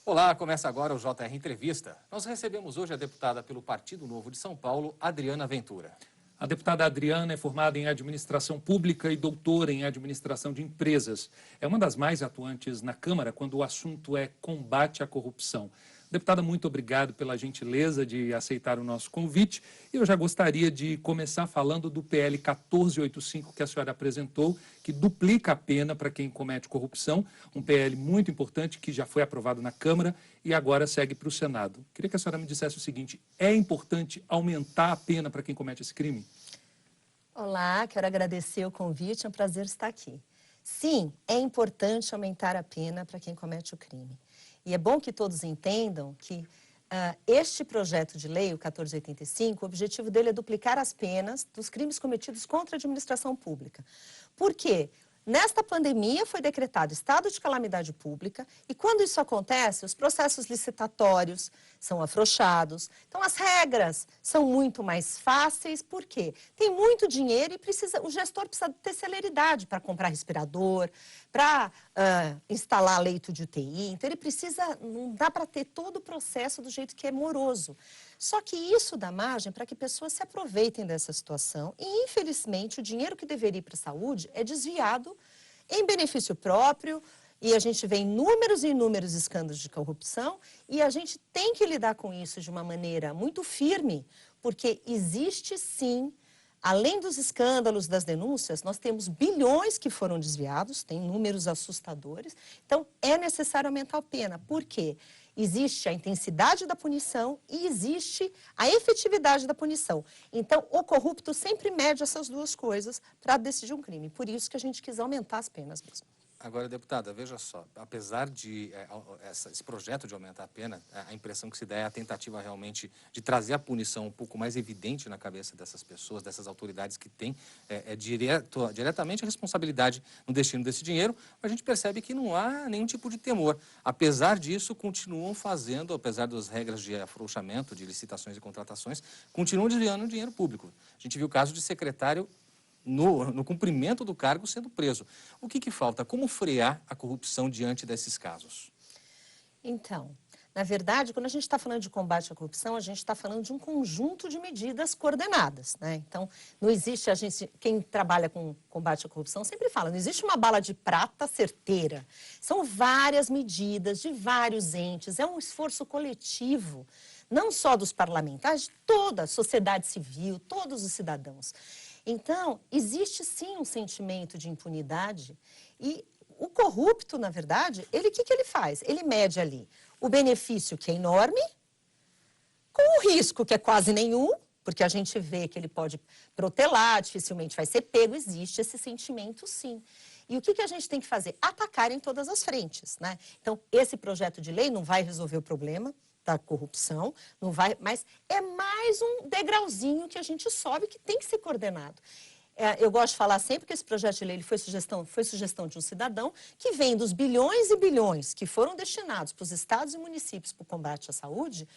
Olá, começa agora o JR Entrevista. Nós recebemos hoje a deputada pelo Partido Novo de São Paulo, Adriana Ventura. A deputada Adriana é formada em administração pública e doutora em administração de empresas. É uma das mais atuantes na Câmara quando o assunto é combate à corrupção. Deputada, muito obrigado pela gentileza de aceitar o nosso convite. Eu já gostaria de começar falando do PL 1485 que a senhora apresentou, que duplica a pena para quem comete corrupção. Um PL muito importante que já foi aprovado na Câmara e agora segue para o Senado. Queria que a senhora me dissesse o seguinte: é importante aumentar a pena para quem comete esse crime? Olá, quero agradecer o convite, é um prazer estar aqui. Sim, é importante aumentar a pena para quem comete o crime. E é bom que todos entendam que este projeto de lei, o 1485, o objetivo dele é duplicar as penas dos crimes cometidos contra a administração pública. Por quê? Nesta pandemia foi decretado estado de calamidade pública e quando isso acontece, os processos licitatórios são afrouxados. Então as regras são muito mais fáceis, por quê? Tem muito dinheiro e o gestor precisa ter celeridade para comprar respirador, para instalar leito de UTI. Então ele precisa, não dá para ter todo o processo do jeito que é moroso. Só que isso dá margem para que pessoas se aproveitem dessa situação e, infelizmente, o dinheiro que deveria ir para a saúde é desviado em benefício próprio e a gente vê inúmeros e inúmeros escândalos de corrupção e a gente tem que lidar com isso de uma maneira muito firme, porque existe sim, além dos escândalos, das denúncias, nós temos bilhões que foram desviados, tem números assustadores, então é necessário aumentar a pena. Por quê? Existe a intensidade da punição e existe a efetividade da punição. Então, o corrupto sempre mede essas duas coisas para decidir um crime. Por isso que a gente quis aumentar as penas mesmo. Agora, deputada, veja só, apesar de esse projeto de aumentar a pena, a impressão que se dá é a tentativa realmente de trazer a punição um pouco mais evidente na cabeça dessas pessoas, dessas autoridades que têm diretamente a responsabilidade no destino desse dinheiro, mas a gente percebe que não há nenhum tipo de temor. Apesar disso, continuam fazendo, apesar das regras de afrouxamento, de licitações e contratações, continuam desviando o dinheiro público. A gente viu o caso de secretário no cumprimento do cargo sendo preso. O que falta? Como frear a corrupção diante desses casos? Então, na verdade, quando a gente está falando de combate à corrupção, a gente está falando de um conjunto de medidas coordenadas, né? Então, não existe, quem trabalha com combate à corrupção sempre fala, não existe uma bala de prata certeira. São várias medidas de vários entes, é um esforço coletivo, não só dos parlamentares, de toda a sociedade civil, todos os cidadãos. Então, existe sim um sentimento de impunidade e o corrupto, na verdade, o que ele faz? Ele mede ali o benefício, que é enorme, com o risco, que é quase nenhum, porque a gente vê que ele pode protelar, dificilmente vai ser pego, existe esse sentimento sim. E o que a gente tem que fazer? Atacar em todas as frentes, né? Então, esse projeto de lei não vai resolver o problema da corrupção, não vai, mas é mais um degrauzinho que a gente sobe que tem que ser coordenado. Eu gosto de falar sempre que esse projeto de lei foi sugestão de um cidadão que vem dos bilhões e bilhões que foram destinados para os estados e municípios para o combate à saúde.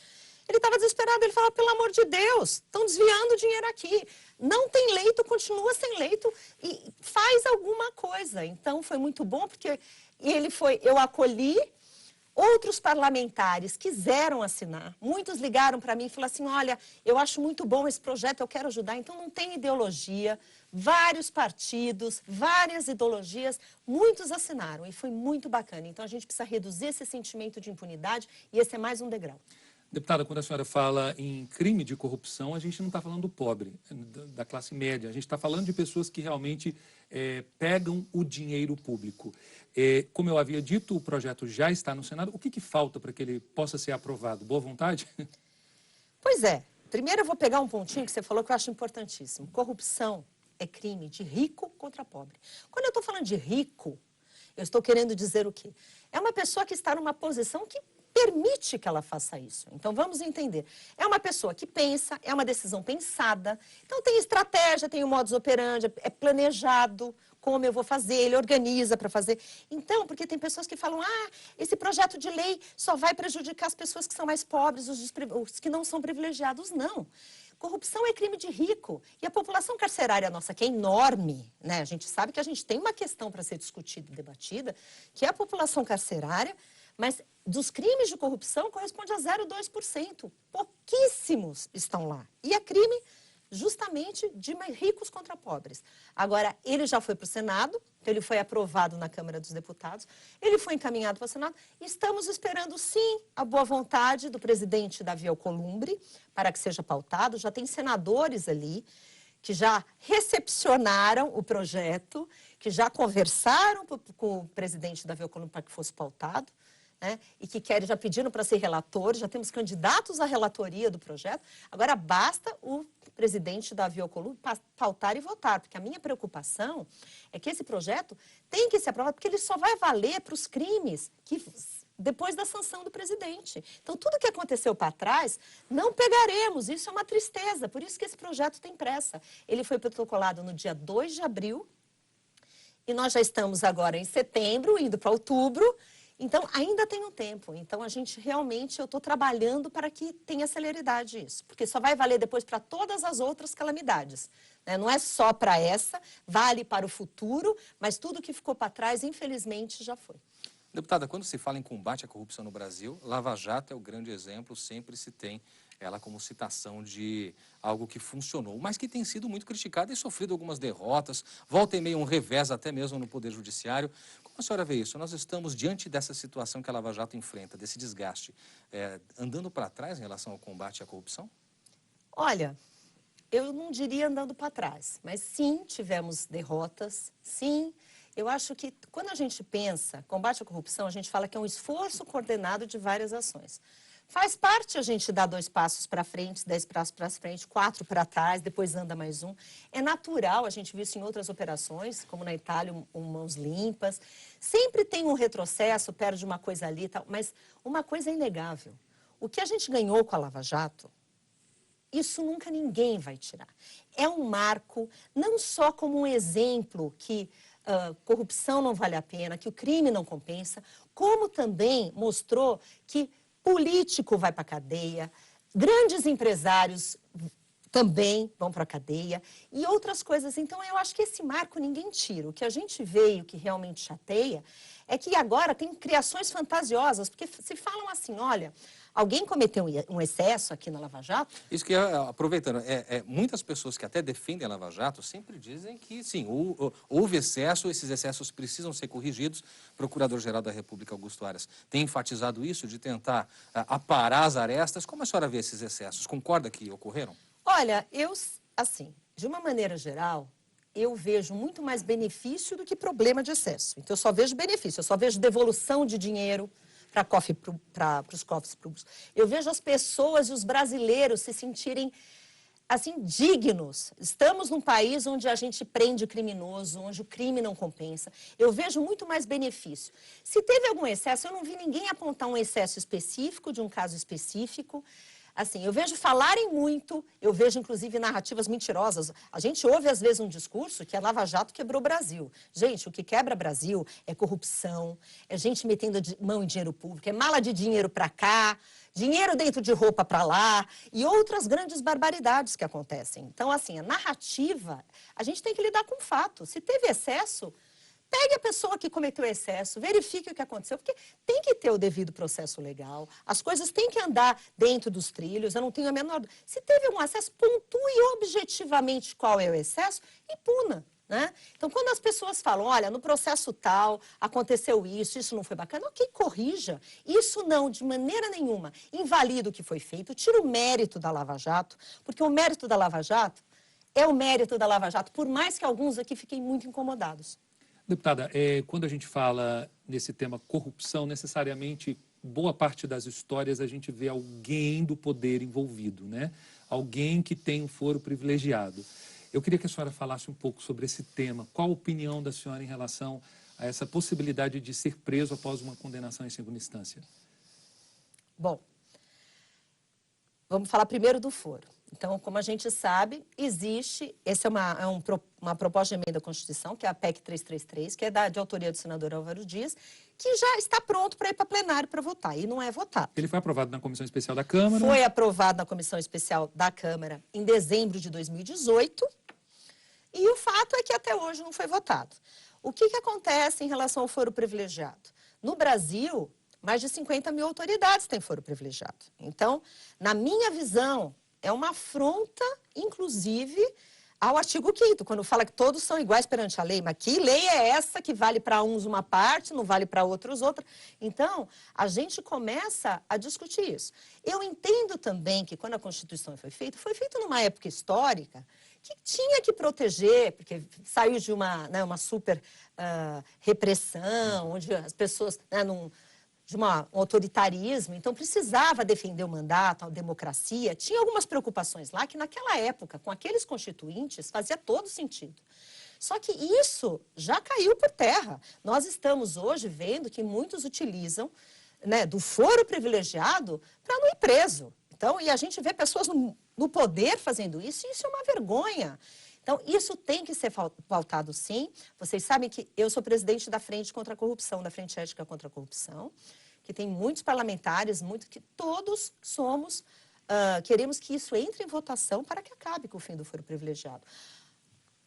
Ele estava desesperado, ele falava, pelo amor de Deus, estão desviando dinheiro aqui. Não tem leito, continua sem leito e faz alguma coisa. Então, foi muito bom porque eu acolhi. Outros parlamentares quiseram assinar, muitos ligaram para mim e falaram assim, olha, eu acho muito bom esse projeto, eu quero ajudar. Então não tem ideologia, vários partidos, várias ideologias, muitos assinaram e foi muito bacana. Então a gente precisa reduzir esse sentimento de impunidade e esse é mais um degrau. Deputada, quando a senhora fala em crime de corrupção, a gente não está falando do pobre, da classe média. A gente está falando de pessoas que realmente pegam o dinheiro público. Como eu havia dito, o projeto já está no Senado. O que falta para que ele possa ser aprovado? Boa vontade? Pois é. Primeiro eu vou pegar um pontinho que você falou que eu acho importantíssimo. Corrupção é crime de rico contra pobre. Quando eu estou falando de rico, eu estou querendo dizer o quê? É uma pessoa que está numa posição que permite que ela faça isso. Então, vamos entender. É uma pessoa que pensa, é uma decisão pensada. Então, tem estratégia, tem o modus operandi, é planejado como eu vou fazer, ele organiza para fazer. Então, porque tem pessoas que falam, esse projeto de lei só vai prejudicar as pessoas que são mais pobres, os que não são privilegiados. Não. Corrupção é crime de rico. E a população carcerária nossa, que é enorme, né? A gente sabe que a gente tem uma questão para ser discutida e debatida, que é a população carcerária Mas dos crimes de corrupção corresponde a 0,2%. Pouquíssimos estão lá. E é crime justamente de ricos contra pobres. Agora, ele já foi para o Senado, ele foi aprovado na Câmara dos Deputados, ele foi encaminhado para o Senado. Estamos esperando, sim, a boa vontade do presidente Davi Alcolumbre para que seja pautado. Já tem senadores ali que já recepcionaram o projeto, que já conversaram com o presidente Davi Alcolumbre para que fosse pautado, né? E que querem, já pediram para ser relatores, já temos candidatos à relatoria do projeto. Agora, basta o presidente Davi Alcolumbre pautar e votar, porque a minha preocupação é que esse projeto tem que ser aprovado, porque ele só vai valer para os crimes que depois da sanção do presidente. Então, tudo que aconteceu para trás, não pegaremos. Isso é uma tristeza, por isso que esse projeto tem pressa. Ele foi protocolado no dia 2 de abril, e nós já estamos agora em setembro, indo para outubro. Então, ainda tem um tempo. Então, a gente realmente, eu estou trabalhando para que tenha celeridade isso. Porque só vai valer depois para todas as outras calamidades, né? Não é só para essa, vale para o futuro, mas tudo que ficou para trás, infelizmente, já foi. Deputada, quando se fala em combate à corrupção no Brasil, Lava Jato é o grande exemplo, sempre se tem ela como citação de algo que funcionou, mas que tem sido muito criticado e sofrido algumas derrotas, volta e meia um revés até mesmo no Poder Judiciário. Como a senhora vê isso? Nós estamos diante dessa situação que a Lava Jato enfrenta, desse desgaste, andando para trás em relação ao combate à corrupção? Olha, eu não diria andando para trás, mas sim, tivemos derrotas, sim. Eu acho que quando a gente pensa combate à corrupção, a gente fala que é um esforço coordenado de várias ações. Faz parte a gente dar 2 passos para frente, 10 passos para frente, 4 para trás, depois anda mais um. É natural, a gente viu isso em outras operações, como na Itália, mãos limpas. Sempre tem um retrocesso, perde uma coisa ali e tal, mas uma coisa é inegável. O que a gente ganhou com a Lava Jato, isso nunca ninguém vai tirar. É um marco, não só como um exemplo que corrupção não vale a pena, que o crime não compensa, como também mostrou que político vai para a cadeia, grandes empresários também vão para a cadeia e outras coisas. Então, eu acho que esse marco ninguém tira. O que a gente vê e o que realmente chateia é que agora tem criações fantasiosas, porque se falam assim, olha, alguém cometeu um excesso aqui na Lava Jato? Isso que, aproveitando, muitas pessoas que até defendem a Lava Jato sempre dizem que, sim, houve excesso, esses excessos precisam ser corrigidos. O Procurador-Geral da República, Augusto Aras, tem enfatizado isso, de tentar aparar as arestas. Como a senhora vê esses excessos? Concorda que ocorreram? Olha, assim, de uma maneira geral, eu vejo muito mais benefício do que problema de excesso. Então, eu só vejo benefício, eu só vejo devolução de dinheiro para os cofres públicos. Eu vejo as pessoas e os brasileiros se sentirem, assim, dignos. Estamos num país onde a gente prende criminoso, onde o crime não compensa. Eu vejo muito mais benefício. Se teve algum excesso, eu não vi ninguém apontar um excesso específico, de um caso específico. Assim, eu vejo falarem muito, eu vejo, inclusive, narrativas mentirosas. A gente ouve, às vezes, um discurso que a Lava Jato quebrou o Brasil. Gente, o que quebra o Brasil é corrupção, é gente metendo mão em dinheiro público, é mala de dinheiro para cá, dinheiro dentro de roupa para lá e outras grandes barbaridades que acontecem. Então, assim, a narrativa, a gente tem que lidar com o fato. Se teve excesso, pegue a pessoa que cometeu excesso, verifique o que aconteceu, porque tem que ter o devido processo legal, as coisas têm que andar dentro dos trilhos, eu não tenho a menor dúvida. Se teve algum excesso, pontue objetivamente qual é o excesso e puna, né? Então, quando as pessoas falam, olha, no processo tal, aconteceu isso não foi bacana, ok, corrija. Isso não, de maneira nenhuma, invalida o que foi feito, tira o mérito da Lava Jato, porque o mérito da Lava Jato é o mérito da Lava Jato, por mais que alguns aqui fiquem muito incomodados. Deputada, quando a gente fala nesse tema corrupção, necessariamente, boa parte das histórias a gente vê alguém do poder envolvido, né? Alguém que tem um foro privilegiado. Eu queria que a senhora falasse um pouco sobre esse tema. Qual a opinião da senhora em relação a essa possibilidade de ser preso após uma condenação em segunda instância? Bom, vamos falar primeiro do foro. Então, como a gente sabe, existe, essa é uma proposta de emenda à Constituição, que é a PEC 333, que é de autoria do senador Álvaro Dias, que já está pronto para ir para plenário para votar, e não é votado. Ele foi aprovado na Comissão Especial da Câmara? Foi aprovado na Comissão Especial da Câmara em dezembro de 2018, e o fato é que até hoje não foi votado. O que acontece em relação ao foro privilegiado? No Brasil, mais de 50 mil autoridades têm foro privilegiado. Então, na minha visão, é uma afronta, inclusive, ao artigo 5º, quando fala que todos são iguais perante a lei. Mas que lei é essa que vale para uns uma parte, não vale para outros outra? Então, a gente começa a discutir isso. Eu entendo também que quando a Constituição foi feita numa época histórica que tinha que proteger, porque saiu de uma super repressão, onde as pessoas, de um autoritarismo, então precisava defender o mandato, a democracia. Tinha algumas preocupações lá que naquela época, com aqueles constituintes, fazia todo sentido. Só que isso já caiu por terra. Nós estamos hoje vendo que muitos utilizam do foro privilegiado para não ir preso. Então, e a gente vê pessoas no poder fazendo isso, e isso é uma vergonha. Então, isso tem que ser pautado, sim. Vocês sabem que eu sou presidente da Frente contra a Corrupção, da Frente Ética contra a Corrupção, que tem muitos parlamentares, que todos somos, queremos que isso entre em votação para que acabe com o fim do foro privilegiado.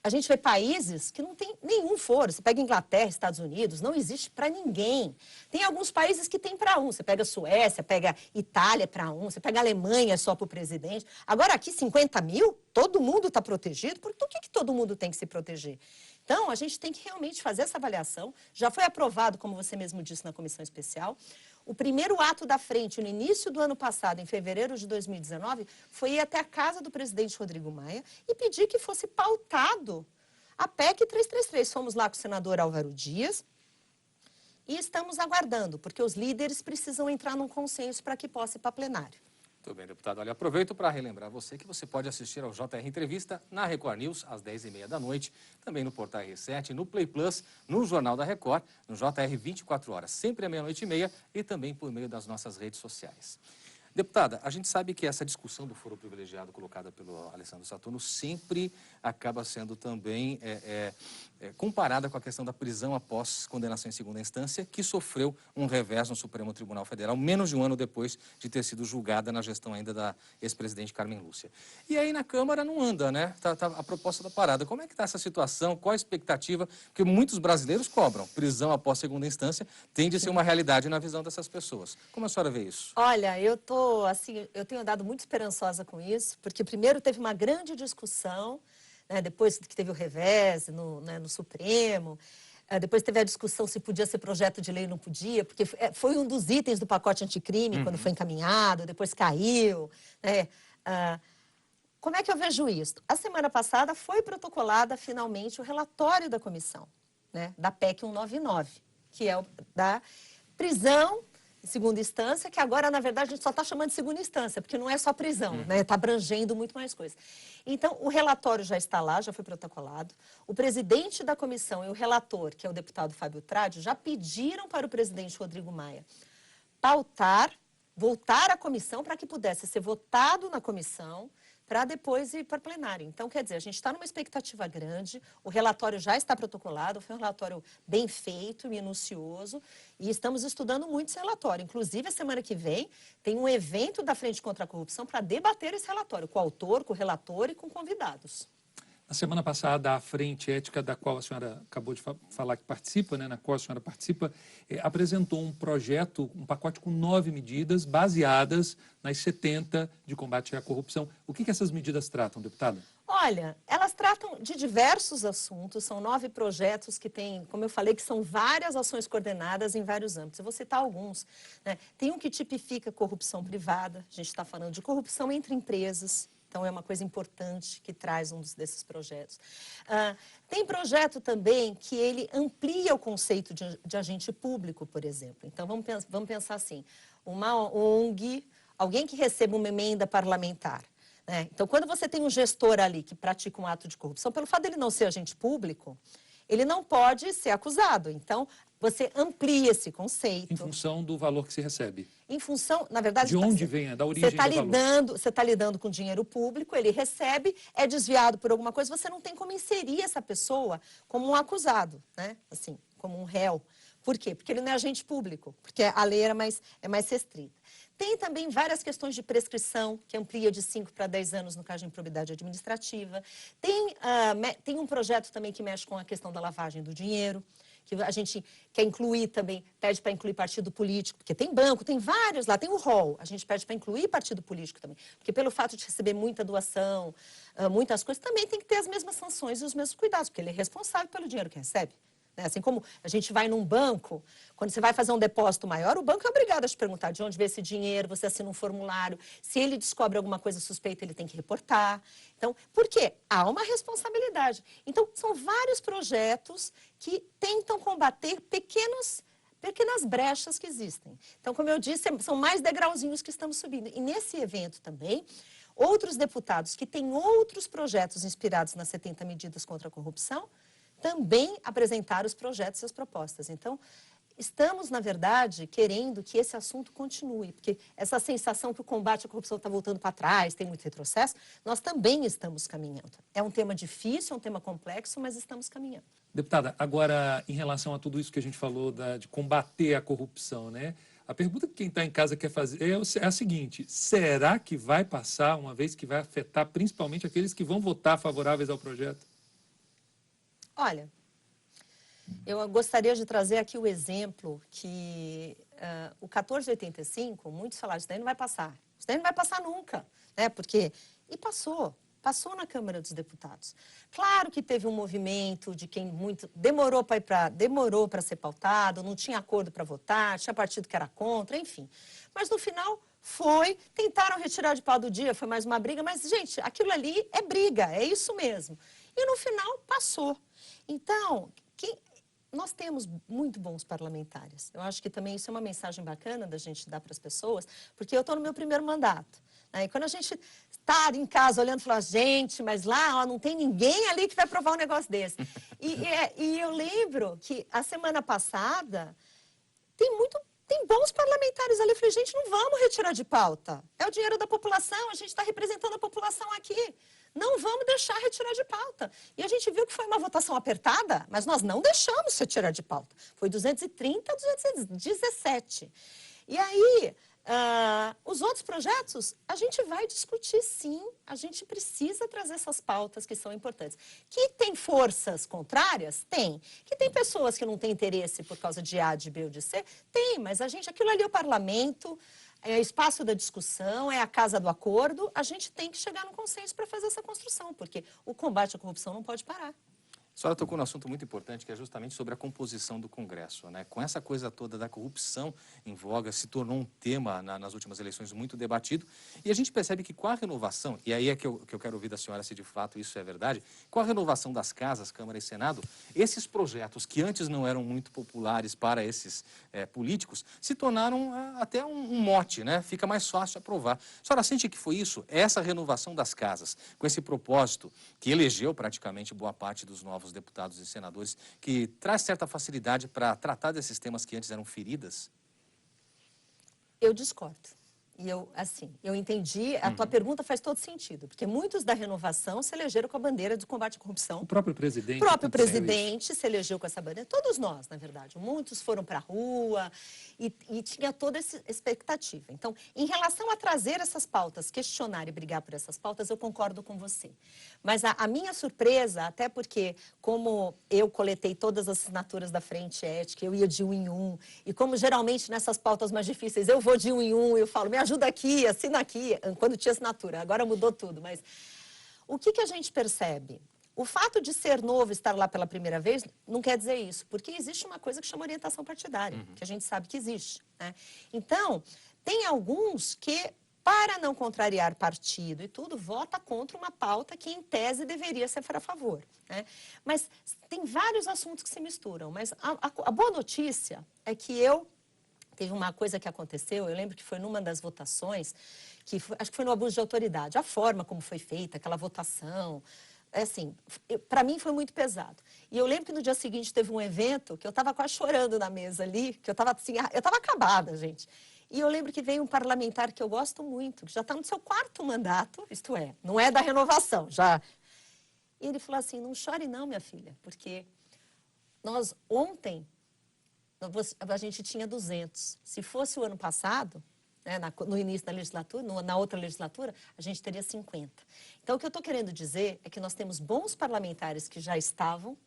A gente vê países que não tem nenhum foro. Você pega Inglaterra, Estados Unidos, não existe para ninguém. Tem alguns países que tem para um. Você pega a Suécia, pega Itália para um, você pega a Alemanha só para o presidente. Agora aqui 50 mil, todo mundo está protegido. Por que todo mundo tem que se proteger? Então, a gente tem que realmente fazer essa avaliação. Já foi aprovado, como você mesmo disse, na comissão especial. O primeiro ato da frente, no início do ano passado, em fevereiro de 2019, foi ir até a casa do presidente Rodrigo Maia e pedir que fosse pautado a PEC 333. Fomos lá com o senador Álvaro Dias e estamos aguardando, porque os líderes precisam entrar num consenso para que possa ir para plenário. Muito bem, deputado. Olha, aproveito para relembrar você que você pode assistir ao JR Entrevista na Record News, às 10h30 da noite, também no Portal R7, no Play Plus, no Jornal da Record, no JR 24 horas, sempre à 00h30 e também por meio das nossas redes sociais. Deputada, a gente sabe que essa discussão do foro privilegiado colocada pelo Alessandro Saturno sempre acaba sendo também comparada com a questão da prisão após condenação em segunda instância, que sofreu um revés no Supremo Tribunal Federal, menos de um ano depois de ter sido julgada na gestão ainda da ex-presidente Carmen Lúcia. E aí na Câmara não anda, né? Tá a proposta da parada. Como é que está essa situação? Qual a expectativa? Porque muitos brasileiros cobram. Prisão após segunda instância tem de ser uma realidade na visão dessas pessoas. Como a senhora vê isso? Olha, eu tenho andado muito esperançosa com isso, porque primeiro teve uma grande discussão, depois que teve o revés no Supremo, depois teve a discussão se podia ser projeto de lei ou não podia, porque foi um dos itens do pacote anticrime, quando foi encaminhado, depois caiu. Como é que eu vejo isso? A semana passada foi protocolada, finalmente, o relatório da comissão, da PEC 199, que é da prisão em segunda instância, que agora, na verdade, a gente só está chamando de segunda instância, porque não é só prisão, está abrangendo muito mais coisas. Então, o relatório já está lá, já foi protocolado. O presidente da comissão e o relator, que é o deputado Fábio Tradi, já pediram para o presidente Rodrigo Maia voltar à comissão para que pudesse ser votado na comissão, para depois ir para o plenário. Então, quer dizer, a gente está numa expectativa grande, o relatório já está protocolado, foi um relatório bem feito, minucioso, e estamos estudando muito esse relatório. Inclusive, a semana que vem, tem um evento da Frente contra a Corrupção para debater esse relatório, com o autor, com o relator e com convidados. Na semana passada, a Frente Ética, da qual a senhora acabou de falar que participa, na qual a senhora participa, apresentou um projeto, um pacote com 9 medidas baseadas nas 70 de combate à corrupção. O que essas medidas tratam, deputada? Olha, elas tratam de diversos assuntos, são 9 projetos que têm, como eu falei, que são várias ações coordenadas em vários âmbitos. Eu vou citar alguns. Tem um que tipifica corrupção privada, a gente está falando de corrupção entre empresas. Então, é uma coisa importante que traz um desses projetos. Tem projeto também que ele amplia o conceito de agente público, por exemplo. Então, vamos pensar assim, uma ONG, alguém que receba uma emenda parlamentar. Então, quando você tem um gestor ali que pratica um ato de corrupção, pelo fato dele não ser agente público, ele não pode ser acusado. Então, você amplia esse conceito. Em função do valor que se recebe. Em função, na verdade... De onde vem? Da origem do valor. Você está lidando com dinheiro público, ele recebe, é desviado por alguma coisa, você não tem como inserir essa pessoa como um acusado, assim, como um réu. Por quê? Porque ele não é agente público, porque a lei é mais restrita. Tem também várias questões de prescrição, que amplia de 5 para 10 anos no caso de improbidade administrativa. Tem um projeto também que mexe com a questão da lavagem do dinheiro, que a gente quer incluir também, pede para incluir partido político, porque tem banco, tem vários lá, tem o rol, a gente pede para incluir partido político também, porque pelo fato de receber muita doação, muitas coisas, também tem que ter as mesmas sanções e os mesmos cuidados, porque ele é responsável pelo dinheiro que recebe. Assim como a gente vai num banco, quando você vai fazer um depósito maior, o banco é obrigado a te perguntar de onde veio esse dinheiro, você assina um formulário. Se ele descobre alguma coisa suspeita, ele tem que reportar. Então, por quê? Há uma responsabilidade. Então, são vários projetos que tentam combater pequenas brechas que existem. Então, como eu disse, são mais degrauzinhos que estamos subindo. E nesse evento também, outros deputados que têm outros projetos inspirados nas 70 medidas contra a corrupção, também apresentar os projetos e as propostas. Então, estamos, na verdade, querendo que esse assunto continue, porque essa sensação que o combate à corrupção está voltando para trás, tem muito retrocesso, nós também estamos caminhando. É um tema difícil, é um tema complexo, mas estamos caminhando. Deputada, agora, em relação a tudo isso que a gente falou de combater a corrupção, né? A pergunta que quem está em casa quer fazer é a seguinte: será que vai passar, uma vez que vai afetar principalmente aqueles que vão votar favoráveis ao projeto? Olha, eu gostaria de trazer aqui o exemplo que o 1485, muitos falaram, isso daí não vai passar. Isso daí não vai passar nunca, né? Porque, e passou na Câmara dos Deputados. Claro que teve um movimento de quem demorou para ser pautado, não tinha acordo para votar, tinha partido que era contra, enfim. Mas no final tentaram retirar de pau do dia, foi mais uma briga, mas, gente, aquilo ali é briga, é isso mesmo. E no final passou. Então, nós temos muito bons parlamentares. Eu acho que também isso é uma mensagem bacana da gente dar para as pessoas, porque eu estou no meu primeiro mandato. Né? E quando a gente está em casa olhando e fala, gente, mas lá não tem ninguém ali que vai provar um negócio desse. E eu lembro que a semana passada tem bons parlamentares ali. Eu falei, gente, não vamos retirar de pauta. É o dinheiro da população, a gente está representando a população aqui. Não vamos deixar retirar de pauta. E a gente viu que foi uma votação apertada, mas nós não deixamos retirar de pauta. Foi 230 a 217. E aí, os outros projetos, a gente vai discutir sim. A gente precisa trazer essas pautas que são importantes. Que tem forças contrárias? Tem. Que tem pessoas que não têm interesse por causa de A, de B ou de C? Tem, mas aquilo ali é o parlamento, é o espaço da discussão, é a casa do acordo. A gente tem que chegar no consenso para fazer essa construção, porque o combate à corrupção não pode parar. A senhora tocou num assunto muito importante, que é justamente sobre a composição do Congresso, né? Com essa coisa toda da corrupção em voga, se tornou um tema nas últimas eleições muito debatido. E a gente percebe que com a renovação, e aí é que eu quero ouvir da senhora se de fato isso é verdade, com a renovação das casas, Câmara e Senado, esses projetos que antes não eram muito populares para esses políticos, se tornaram até um mote, né? Fica mais fácil de aprovar. A senhora sente que foi isso? Essa renovação das casas, com esse propósito que elegeu praticamente boa parte dos novos deputados e senadores, que traz certa facilidade para tratar desses temas que antes eram feridas? Eu discordo. E eu entendi, a tua pergunta faz todo sentido, porque muitos da renovação se elegeram com a bandeira do combate à corrupção. O próprio presidente. O próprio presidente se elegeu com essa bandeira. Todos nós, na verdade. Muitos foram para a rua e tinha toda essa expectativa. Então, em relação a trazer essas pautas, questionar e brigar por essas pautas, eu concordo com você. Mas a minha surpresa, até porque, como eu coletei todas as assinaturas da Frente Ética, eu ia de um em um, e como geralmente nessas pautas mais difíceis eu vou de um em um, eu falo, me ajuda aqui, assina aqui, quando tinha assinatura, agora mudou tudo, mas o que a gente percebe? O fato de ser novo, estar lá pela primeira vez, não quer dizer isso, porque existe uma coisa que chama orientação partidária, que a gente sabe que existe, né? Então, tem alguns que, para não contrariar partido e tudo, vota contra uma pauta que, em tese, deveria ser a favor, né? Mas tem vários assuntos que se misturam, mas a boa notícia é que teve uma coisa que aconteceu, eu lembro que foi numa das votações, acho que foi no abuso de autoridade, a forma como foi feita, aquela votação, assim, para mim foi muito pesado. E eu lembro que no dia seguinte teve um evento que eu estava quase chorando na mesa ali, que eu estava assim, eu estava acabada, gente. E eu lembro que veio um parlamentar que eu gosto muito, que já está no seu 4º mandato, isto é, não é da renovação, já. E ele falou assim, não chore não, minha filha, porque nós ontem, a gente tinha 200. Se fosse o ano passado, né, no início da legislatura, na outra legislatura, a gente teria 50. Então, o que eu estou querendo dizer é que nós temos bons parlamentares que já estavam,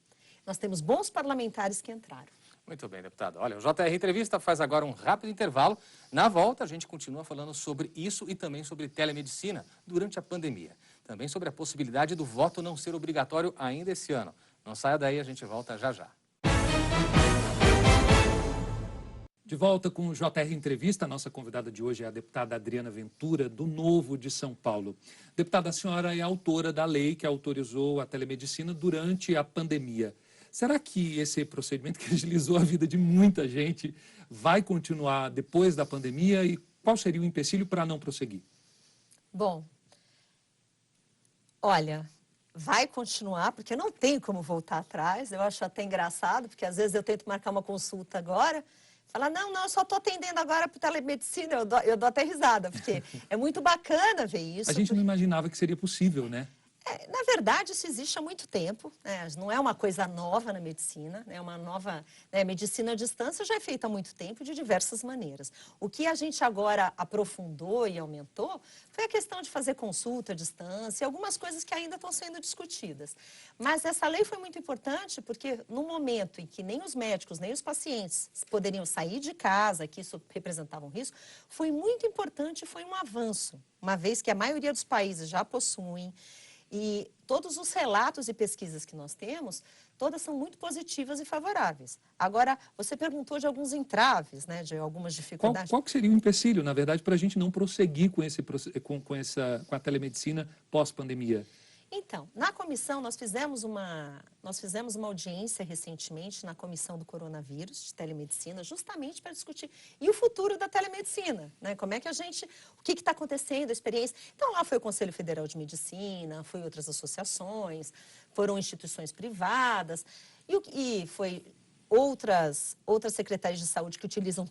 Nós temos bons parlamentares que entraram. Muito bem, deputada. Olha, o JR Entrevista faz agora um rápido intervalo. Na volta, a gente continua falando sobre isso e também sobre telemedicina durante a pandemia. Também sobre a possibilidade do voto não ser obrigatório ainda esse ano. Não saia daí, a gente volta já já. De volta com o JR Entrevista, a nossa convidada de hoje é a deputada Adriana Ventura, do Novo de São Paulo. Deputada, a senhora é autora da lei que autorizou a telemedicina durante a pandemia. Será que esse procedimento que agilizou a vida de muita gente vai continuar depois da pandemia e qual seria o empecilho para não prosseguir? Bom, olha, vai continuar, porque não tem como voltar atrás. Eu acho até engraçado, porque às vezes eu tento marcar uma consulta agora, falar, não, eu só estou atendendo agora por telemedicina, eu dou até risada, porque é muito bacana ver isso. A gente não imaginava que seria possível, né? Na verdade, isso existe há muito tempo, né? Não é uma coisa nova na medicina, é uma nova... Né? Medicina à distância já é feita há muito tempo de diversas maneiras. O que a gente agora aprofundou e aumentou foi a questão de fazer consulta à distância, algumas coisas que ainda estão sendo discutidas. Mas essa lei foi muito importante porque no momento em que nem os médicos, nem os pacientes poderiam sair de casa, que isso representava um risco, foi muito importante e foi um avanço, uma vez que a maioria dos países já possuem. E todos os relatos e pesquisas que nós temos, todas são muito positivas e favoráveis. Agora, você perguntou de alguns entraves, né, de algumas dificuldades. Qual que seria o empecilho, na verdade, para a gente não prosseguir com a telemedicina pós-pandemia? Então, na comissão, nós fizemos uma audiência recentemente na comissão do coronavírus, de telemedicina, justamente para discutir e o futuro da telemedicina, né? Como é que o que está acontecendo, a experiência. Então, lá foi o Conselho Federal de Medicina, foi outras associações, foram instituições privadas e foi outras secretarias de saúde que utilizam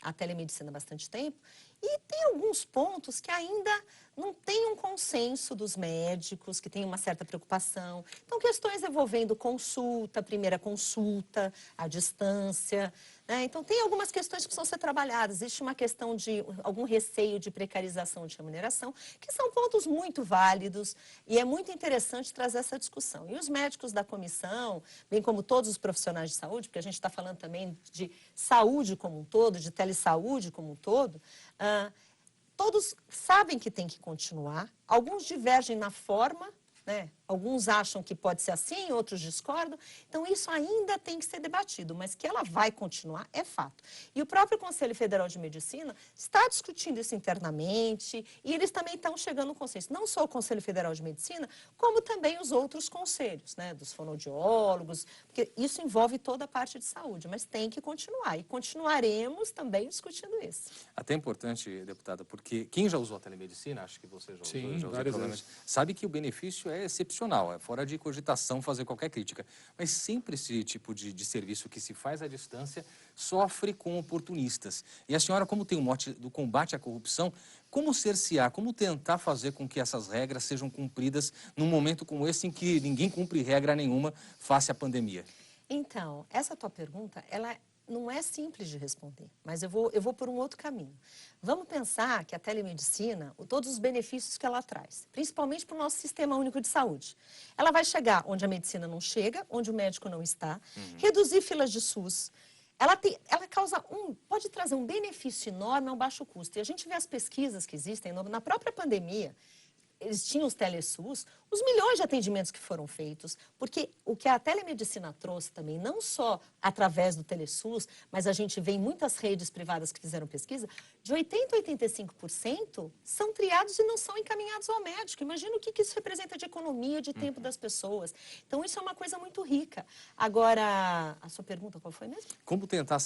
a telemedicina há bastante tempo. E tem alguns pontos que ainda não tem um consenso dos médicos, que tem uma certa preocupação. Então, questões envolvendo consulta, primeira consulta, à distância, né? Então, tem algumas questões que precisam ser trabalhadas. Existe uma questão de algum receio de precarização de remuneração, que são pontos muito válidos e é muito interessante trazer essa discussão. E os médicos da comissão, bem como todos os profissionais de saúde, porque a gente está falando também de saúde como um todo, de telesaúde como um todo, todos sabem que tem que continuar, alguns divergem na forma, né? Alguns acham que pode ser assim, outros discordam. Então, isso ainda tem que ser debatido, mas que ela vai continuar é fato. E o próprio Conselho Federal de Medicina está discutindo isso internamente e eles também estão chegando no consenso. Não só o Conselho Federal de Medicina, como também os outros conselhos, né? Dos fonoaudiólogos, porque isso envolve toda a parte de saúde, mas tem que continuar. E continuaremos também discutindo isso. Até importante, deputada, porque quem já usou a telemedicina, acho que você já usou, Sim, já usou várias provavelmente, vezes. sabe que o benefício é excepcional, é fora de cogitação fazer qualquer crítica. Mas sempre esse tipo de serviço que se faz à distância sofre com oportunistas. E a senhora, como tem o mote do combate à corrupção, como cercear, como tentar fazer com que essas regras sejam cumpridas num momento como esse em que ninguém cumpre regra nenhuma face à pandemia? Então, essa tua pergunta, ela não é simples de responder, mas eu vou por um outro caminho. Vamos pensar que a telemedicina, todos os benefícios que ela traz, principalmente para o nosso Sistema Único de Saúde. Ela vai chegar onde a medicina não chega, onde o médico não está, reduzir filas de SUS. Ela pode trazer um benefício enorme a um baixo custo. E a gente vê as pesquisas que existem na própria pandemia. Eles tinham os teleSUS, os milhões de atendimentos que foram feitos, porque o que a telemedicina trouxe também, não só através do teleSUS, mas a gente vê em muitas redes privadas que fizeram pesquisa, de 80% a 85% são triados e não são encaminhados ao médico. Imagina o que isso representa de economia, de tempo das pessoas. Então, isso é uma coisa muito rica. Agora, a sua pergunta qual foi mesmo? Como tentar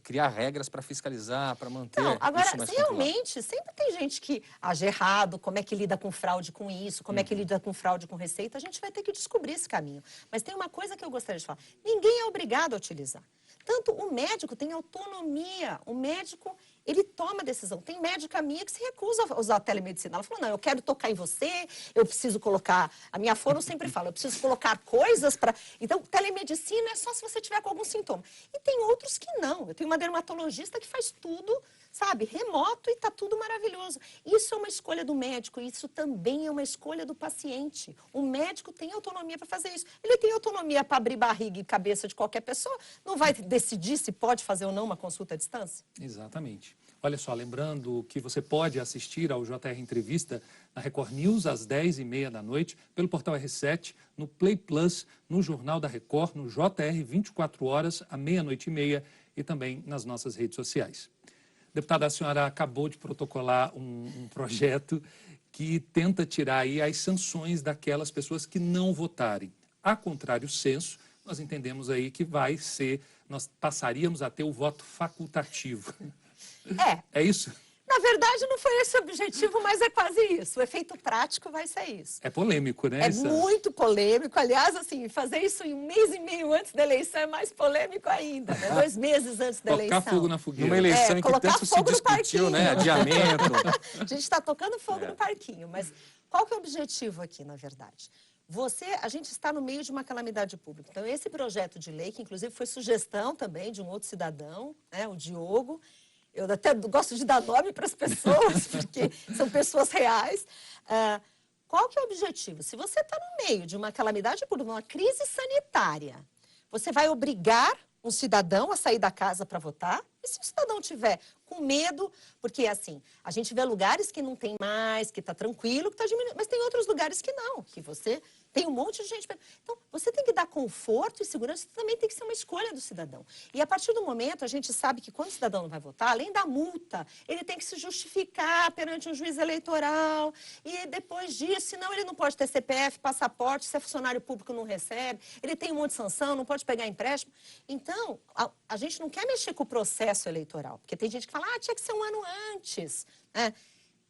criar regras para fiscalizar, para manter Não, agora, isso mais controlado? realmente, sempre tem gente que age errado, como é que lida com fraude com isso, como é que lida com fraude com receita, a gente vai ter que descobrir esse caminho. Mas tem uma coisa que eu gostaria de falar, ninguém é obrigado a utilizar. Tanto o médico tem autonomia, o médico, ele toma a decisão. Tem médica minha que se recusa a usar a telemedicina. Ela falou, não, eu quero tocar em você, eu preciso colocar... A minha fono sempre fala, eu preciso colocar coisas para... Então, telemedicina é só se você tiver com algum sintoma. E tem outros que não. Eu tenho uma dermatologista que faz tudo, sabe, remoto e está tudo maravilhoso. Isso é uma escolha do médico, isso também é uma escolha do paciente. O médico tem autonomia para fazer isso. Ele tem autonomia para abrir barriga e cabeça de qualquer pessoa, não vai decidir se pode fazer ou não uma consulta à distância? Exatamente. Olha só, lembrando que você pode assistir ao JR Entrevista na Record News às 10h30 da noite, pelo portal R7, no Play Plus, no Jornal da Record, no JR 24 horas, à meia-noite e meia e também nas nossas redes sociais. Deputada, a senhora acabou de protocolar um projeto que tenta tirar aí as sanções daquelas pessoas que não votarem. A contrário senso, nós entendemos aí que nós passaríamos a ter o voto facultativo. É isso? Na verdade, não foi esse o objetivo, mas é quase isso. O efeito prático vai ser isso. É polêmico, né? É muito polêmico. Aliás, assim, fazer isso em 1 mês e meio antes da eleição é mais polêmico ainda, né? 2 meses antes da eleição. Colocar fogo na fogueira. Numa eleição em que tanto se discutiu, né? Adiamento. A gente está tocando fogo no parquinho, mas qual que é o objetivo aqui, na verdade? A gente está no meio de uma calamidade pública. Então, esse projeto de lei, que inclusive foi sugestão também de um outro cidadão, né, o Diogo, eu até gosto de dar nome para as pessoas, porque são pessoas reais. Qual que é o objetivo? Se você está no meio de uma calamidade pública, uma crise sanitária, você vai obrigar um cidadão a sair da casa para votar? E se o cidadão tiver com medo, porque assim, a gente vê lugares que não tem mais, que está tranquilo, que está diminuindo, mas tem outros lugares que não, que você tem um monte de gente. Então, você tem que dar conforto e segurança, também tem que ser uma escolha do cidadão. E a partir do momento, a gente sabe que quando o cidadão não vai votar, além da multa, ele tem que se justificar perante um juiz eleitoral, e depois disso, senão ele não pode ter CPF, passaporte, se é funcionário público não recebe, ele tem um monte de sanção, não pode pegar empréstimo. Então, a gente não quer mexer com o processo eleitoral, porque tem gente que fala, tinha que ser 1 ano antes, né?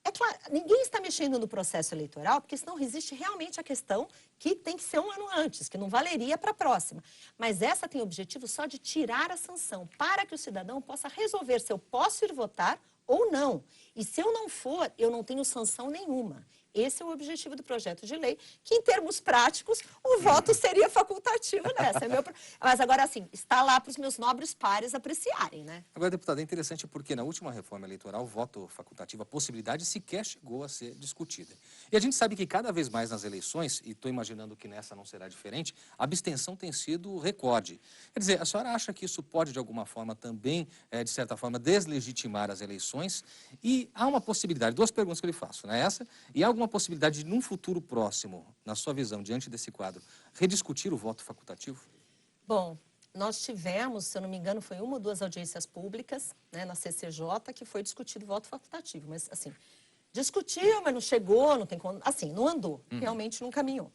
É claro, ninguém está mexendo no processo eleitoral, porque senão existe realmente a questão que tem que ser 1 ano antes, que não valeria para a próxima. Mas essa tem o objetivo só de tirar a sanção, para que o cidadão possa resolver se eu posso ir votar ou não. E se eu não for, eu não tenho sanção nenhuma. Esse é o objetivo do projeto de lei, que em termos práticos, o voto seria facultativo nessa. Mas agora, assim, está lá para os meus nobres pares apreciarem, né? Agora, deputada, é interessante porque na última reforma eleitoral, o voto facultativo, a possibilidade sequer chegou a ser discutida. E a gente sabe que cada vez mais nas eleições, e estou imaginando que nessa não será diferente, a abstenção tem sido recorde. Quer dizer, a senhora acha que isso pode, de alguma forma, também, de certa forma, deslegitimar as eleições? E há uma possibilidade, 2 perguntas que eu lhe faço, né? Essa, e há alguma possibilidade de, num futuro próximo, na sua visão, diante desse quadro, rediscutir o voto facultativo? Bom, nós tivemos, se eu não me engano, foi 1 ou 2 audiências públicas, né, na CCJ, que foi discutido o voto facultativo. Mas, assim, discutiu, mas não chegou, não tem como... Assim, não andou, realmente não caminhou.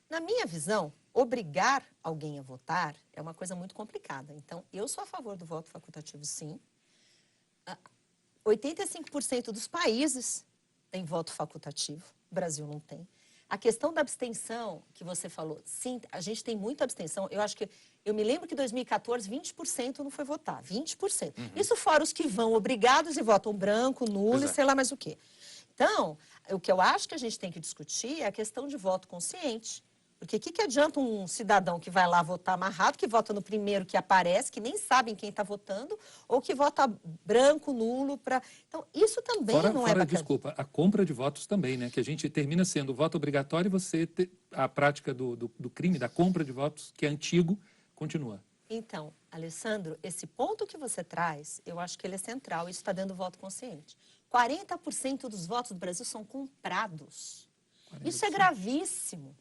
Na minha visão, obrigar alguém a votar é uma coisa muito complicada. Então, eu sou a favor do voto facultativo, sim. 85% dos países tem voto facultativo, o Brasil não tem. A questão da abstenção, que você falou, sim, a gente tem muita abstenção. Eu me lembro que em 2014, 20% não foi votar, 20%. Isso fora os que vão obrigados e votam branco, nulo e sei lá mais o quê. Então, o que eu acho que a gente tem que discutir é a questão de voto consciente. Porque o que adianta um cidadão que vai lá votar amarrado, que vota no primeiro que aparece, que nem sabem quem está votando, ou que vota branco, nulo, para... Então, isso também não é bacana. Desculpa, a compra de votos também, né? Que a gente termina sendo voto obrigatório e você a prática do crime, da compra de votos, que é antigo, continua. Então, Alessandro, esse ponto que você traz, eu acho que ele é central, isso está dando voto consciente. 40% dos votos do Brasil são comprados. 40%. Isso é gravíssimo.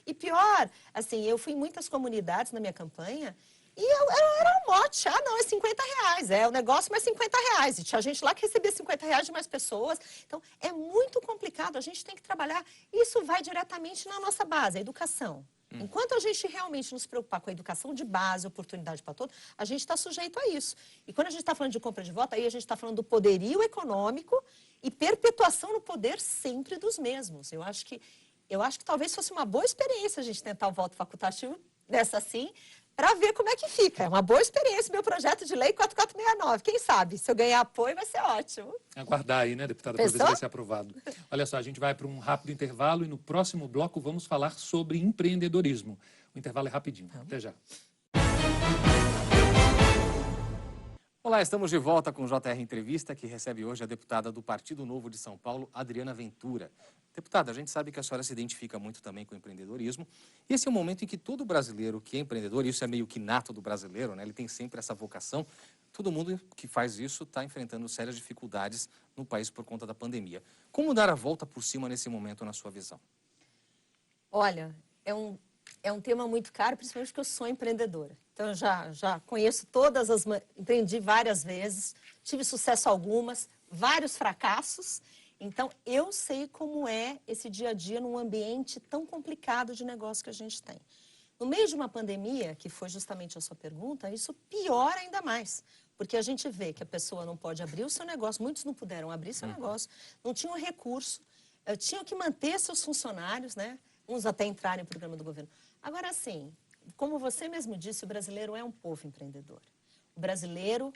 E pior, assim, eu fui em muitas comunidades na minha campanha e era um mote, não, é R$50, o negócio, mas R$50. E tinha gente lá que recebia R$50 de mais pessoas. Então, é muito complicado, a gente tem que trabalhar. Isso vai diretamente na nossa base, a educação. Enquanto a gente realmente nos preocupar com a educação de base, oportunidade para todos, a gente está sujeito a isso. E quando a gente está falando de compra de voto, aí a gente está falando do poderio econômico e perpetuação no poder sempre dos mesmos. Eu acho que talvez fosse uma boa experiência a gente tentar o voto facultativo dessa assim, para ver como é que fica. É uma boa experiência, meu projeto de lei 4469. Quem sabe, se eu ganhar apoio, vai ser ótimo. Aguardar aí, né, deputada, para ver se vai ser aprovado. Olha só, a gente vai para um rápido intervalo e no próximo bloco vamos falar sobre empreendedorismo. O intervalo é rapidinho. Até já. Olá, estamos de volta com o JR Entrevista, que recebe hoje a deputada do Partido Novo de São Paulo, Adriana Ventura. Deputada, a gente sabe que a senhora se identifica muito também com o empreendedorismo. E esse é um momento em que todo brasileiro que é empreendedor, isso é meio que nato do brasileiro, né? Ele tem sempre essa vocação. Todo mundo que faz isso está enfrentando sérias dificuldades no país por conta da pandemia. Como dar a volta por cima nesse momento, na sua visão? Olha, é um tema muito caro, principalmente porque eu sou empreendedora. Então, eu já conheço todas as... Empreendi várias vezes, tive sucesso algumas, vários fracassos. Então, eu sei como é esse dia a dia num ambiente tão complicado de negócio que a gente tem. No meio de uma pandemia, que foi justamente a sua pergunta, isso piora ainda mais. Porque a gente vê que a pessoa não pode abrir o seu negócio, muitos não puderam abrir seu negócio, não tinham recurso, tinham que manter seus funcionários, né? Uns até entrarem no programa do governo. Agora, assim, como você mesmo disse, o brasileiro é um povo empreendedor. O brasileiro,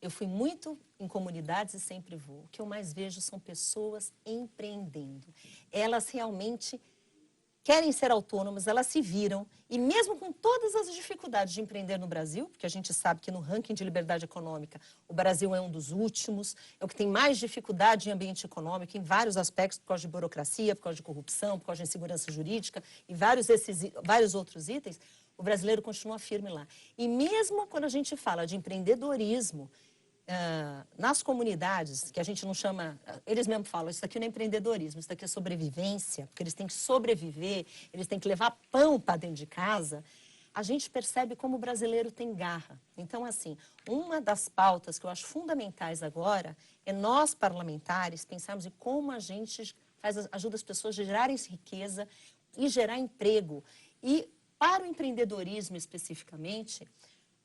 eu fui muito em comunidades e sempre vou. O que eu mais vejo são pessoas empreendendo. Elas realmente querem ser autônomas, elas se viram. E mesmo com todas as dificuldades de empreender no Brasil, porque a gente sabe que no ranking de liberdade econômica, o Brasil é um dos últimos, é o que tem mais dificuldade em ambiente econômico, em vários aspectos, por causa de burocracia, por causa de corrupção, por causa de insegurança jurídica e vários outros itens, o brasileiro continua firme lá. E mesmo quando a gente fala de empreendedorismo, nas comunidades, que a gente não chama... Eles mesmos falam, isso daqui não é empreendedorismo, isso daqui é sobrevivência, porque eles têm que sobreviver, eles têm que levar pão para dentro de casa. A gente percebe como o brasileiro tem garra. Então, assim, uma das pautas que eu acho fundamentais agora é nós, parlamentares, pensarmos em como a gente ajuda as pessoas a gerarem riqueza e gerar emprego. E para o empreendedorismo especificamente,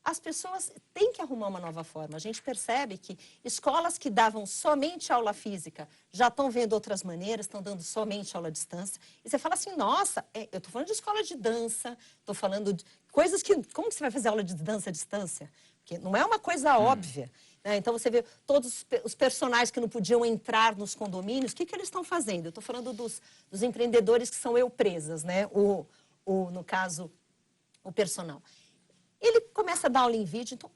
as pessoas têm que arrumar uma nova forma. A gente percebe que escolas que davam somente aula física já estão vendo outras maneiras, estão dando somente aula à distância. E você fala assim, nossa, eu estou falando de escola de dança, estou falando de coisas que... Como que você vai fazer aula de dança à distância? Porque não é uma coisa óbvia. Né? Então, você vê todos os personagens que não podiam entrar nos condomínios, o que eles estão fazendo? Eu estou falando dos empreendedores que são eu-presas, né? No caso, o personal. Ele começa a dar aula em vídeo, então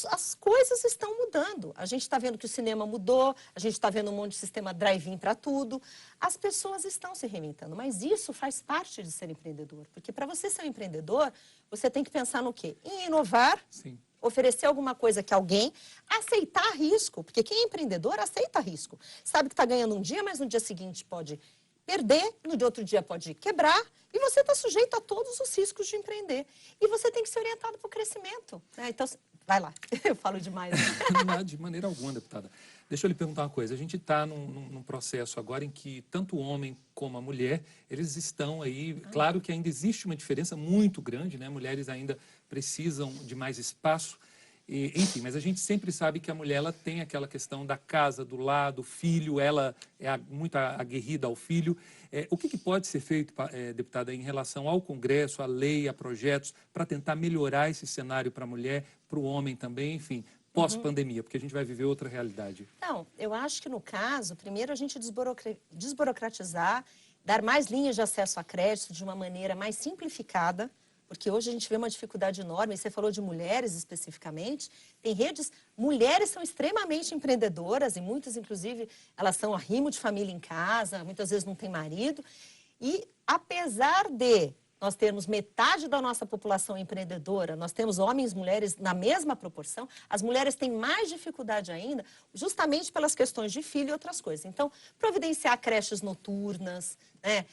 as coisas estão mudando. A gente está vendo que o cinema mudou, a gente está vendo um monte de sistema drive-in para tudo. As pessoas estão se reinventando, mas isso faz parte de ser empreendedor. Porque para você ser um empreendedor, você tem que pensar no quê? Em inovar, Sim. Oferecer alguma coisa que alguém, aceitar risco. Porque quem é empreendedor aceita risco. Sabe que está ganhando um dia, mas no dia seguinte pode perder, no outro dia pode quebrar, e você está sujeito a todos os riscos de empreender. E você tem que ser orientado para o crescimento. Então, vai lá, eu falo demais. Não, de maneira alguma, deputada. Deixa eu lhe perguntar uma coisa. A gente está num processo agora em que tanto o homem como a mulher, eles estão aí... Claro que ainda existe uma diferença muito grande, né? Mulheres ainda precisam de mais espaço. Enfim, mas a gente sempre sabe que a mulher ela tem aquela questão da casa, do lar, do filho, ela é muito aguerrida ao filho. O que pode ser feito, deputada, em relação ao Congresso, à lei, a projetos, para tentar melhorar esse cenário para a mulher, para o homem também, enfim, pós-pandemia, porque a gente vai viver outra realidade? Não, eu acho que no caso, primeiro a gente desburocratizar, dar mais linhas de acesso a crédito de uma maneira mais simplificada, porque hoje a gente vê uma dificuldade enorme, e você falou de mulheres especificamente, tem redes, mulheres são extremamente empreendedoras, e muitas, inclusive, elas são arrimo de família em casa, muitas vezes não tem marido, e apesar de nós termos metade da nossa população empreendedora, nós temos homens e mulheres na mesma proporção, as mulheres têm mais dificuldade ainda, justamente pelas questões de filho e outras coisas. Então, providenciar creches noturnas, né?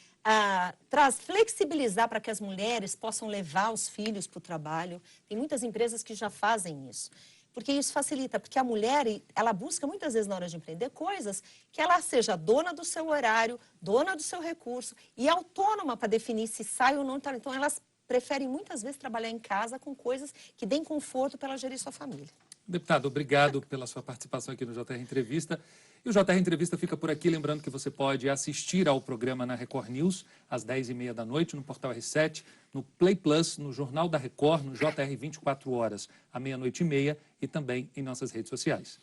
Flexibilizar para que as mulheres possam levar os filhos para o trabalho. Tem muitas empresas que já fazem isso. Porque isso facilita, porque a mulher, ela busca muitas vezes na hora de empreender coisas que ela seja dona do seu horário, dona do seu recurso e autônoma para definir se sai ou não. Então, elas preferem muitas vezes trabalhar em casa com coisas que deem conforto para ela gerir sua família. Deputado, obrigado pela sua participação aqui no JR Entrevista. E o JR Entrevista fica por aqui, lembrando que você pode assistir ao programa na Record News, às 10h30 da noite, no Portal R7, no Play Plus, no Jornal da Record, no JR 24 horas, à 00h30 e também em nossas redes sociais.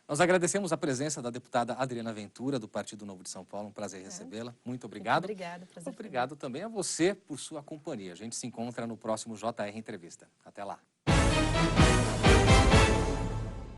Nós agradecemos a presença da deputada Adriana Ventura, do Partido Novo de São Paulo. Um prazer recebê-la. Muito obrigado. Muito obrigada. Prazer. Obrigado também a você por sua companhia. A gente se encontra no próximo JR Entrevista. Até lá.